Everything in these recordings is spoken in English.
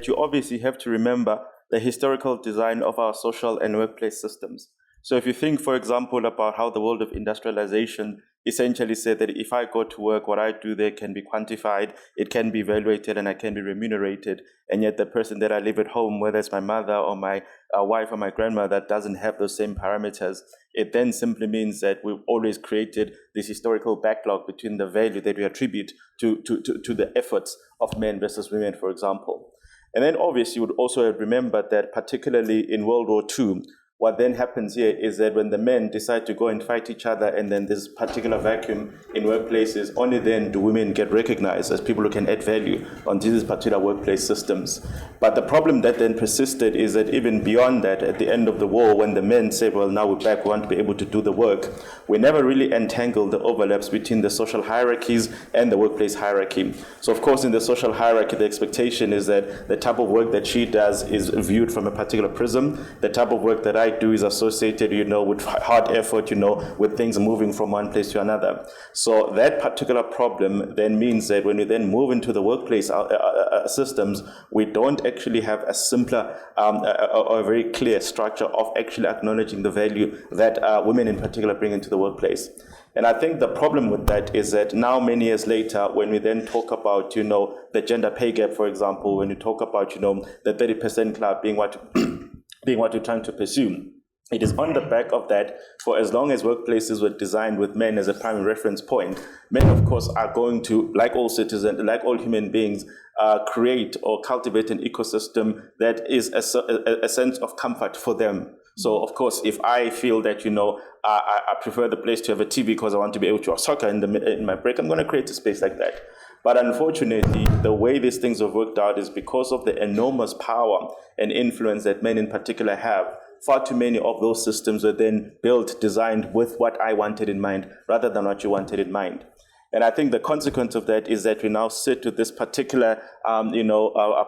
You obviously have to remember the historical design of our social and workplace systems. So if you think, for example, about how the world of industrialization essentially said that if I go to work, what I do there can be quantified, it can be evaluated, and I can be remunerated. And yet the person that I live at home, whether it's my mother or my wife or my grandmother, doesn't have those same parameters. It then simply means that we've always created this historical backlog between the value that we attribute to the efforts of men versus women, for example. And then obviously you would also remember that particularly in World War II, what then happens here is that when the men decide to go and fight each other, and then this particular vacuum in workplaces, only then do women get recognized as people who can add value on these particular workplace systems. But the problem that then persisted is that even beyond that, at the end of the war, when the men said, well, now we're back, we want to be able to do the work, we never really entangled the overlaps between the social hierarchies and the workplace hierarchy. So of course, in the social hierarchy, the expectation is that the type of work that she does is viewed from a particular prism. The type of work that I do is associated, with hard effort, with things moving from one place to another. So that particular problem then means that when we then move into the workplace systems, we don't actually have a simpler or a very clear structure of actually acknowledging the value that women in particular bring into the workplace. And I think the problem with that is that now, many years later, when we then talk about, the gender pay gap, for example, when you talk about, the 30% club being what we're trying to pursue, it is on the back of that. For as long as workplaces were designed with men as a primary reference point, men, of course, are going to, like all citizens, like all human beings, create or cultivate an ecosystem that is a sense of comfort for them. So, of course, if I feel that, I prefer the place to have a TV because I want to be able to watch soccer in my break, I'm going to create a space like that. But unfortunately, the way these things have worked out is because of the enormous power and influence that men in particular have. Far too many of those systems were then built, designed with what I wanted in mind rather than what you wanted in mind. And I think the consequence of that is that we now sit with this particular,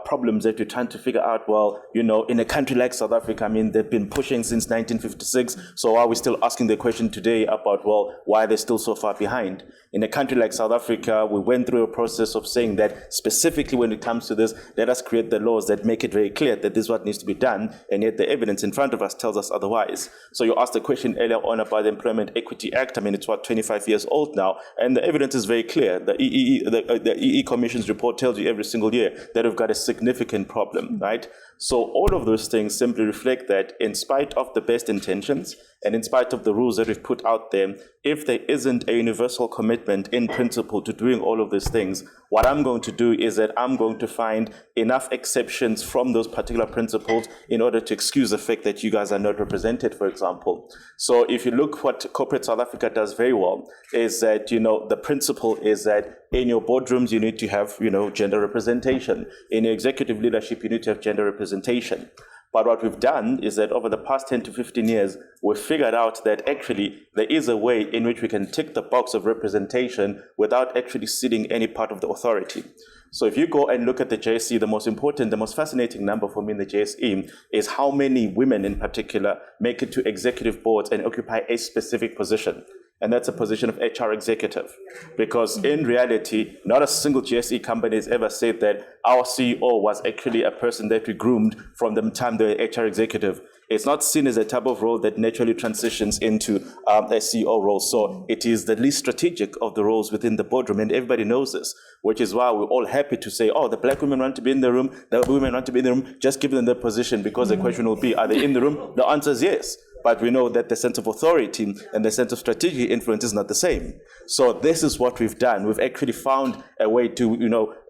problems that we're trying to figure out, well, in a country like South Africa, they've been pushing since 1956. So are we still asking the question today about, well, why are they still so far behind? In a country like South Africa, we went through a process of saying that specifically when it comes to this, let us create the laws that make it very clear that this is what needs to be done. And yet the evidence in front of us tells us otherwise. So you asked the question earlier on about the Employment Equity Act. It's 25 years old now. And the evidence is very clear. The EE Commission's report tells you every single year that we've got a significant problem, right? So all of those things simply reflect that in spite of the best intentions and in spite of the rules that we've put out there, if there isn't a universal commitment in principle to doing all of these things, what I'm going to do is that I'm going to find enough exceptions from those particular principles in order to excuse the fact that you guys are not represented, for example. So if you look what corporate South Africa does very well is that, the principle is that in your boardrooms, you need to have, gender representation. In your executive leadership, you need to have gender representation. But what we've done is that over the past 10 to 15 years, we've figured out that actually there is a way in which we can tick the box of representation without actually ceding any part of the authority. So if you go and look at the JSE, the most fascinating number for me in the JSE is how many women in particular make it to executive boards and occupy a specific position. And that's a position of HR executive. Because in reality, not a single GSE company has ever said that our CEO was actually a person that we groomed from the time they were HR executive. It's not seen as a type of role that naturally transitions into a CEO role. So it is the least strategic of the roles within the boardroom, and everybody knows this, which is why we're all happy to say, oh, the black women want to be in the room, the women want to be in the room, just give them the position, because the question will be, are they in the room? The answer is yes. But we know that the sense of authority and the sense of strategic influence is not the same. So this is what we've done. We've actually found a way to,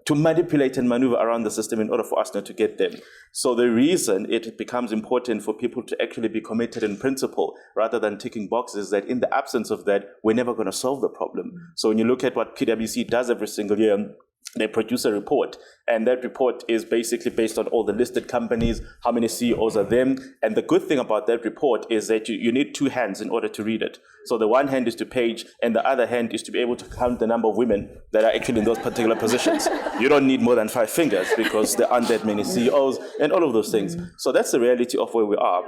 to manipulate and maneuver around the system in order for us not to get them. So the reason it becomes important for people to actually be committed in principle rather than ticking boxes is that in the absence of that, we're never going to solve the problem. So when you look at what PwC does every single year, they produce a report, and that report is basically based on all the listed companies, how many CEOs are there. And the good thing about that report is that you need two hands in order to read it. So the one hand is to page, and the other hand is to be able to count the number of women that are actually in those particular positions. You don't need more than 5 fingers because there aren't that many CEOs and all of those things. So that's the reality of where we are.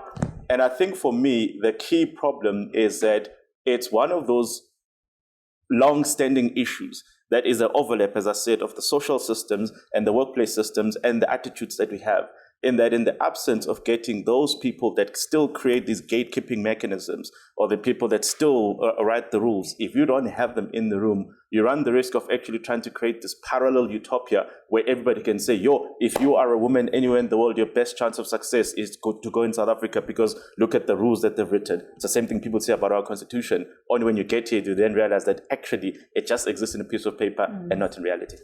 And I think for me, the key problem is that it's one of those long-standing issues that is an overlap, as I said, of the social systems and the workplace systems and the attitudes that we have. In that, in the absence of getting those people that still create these gatekeeping mechanisms, or the people that still write the rules, if you don't have them in the room, you run the risk of actually trying to create this parallel utopia where everybody can say, if you are a woman anywhere in the world, your best chance of success is to go in South Africa because look at the rules that they've written. It's the same thing people say about our constitution. Only when you get here, you then realize that actually it just exists in a piece of paper and not in reality.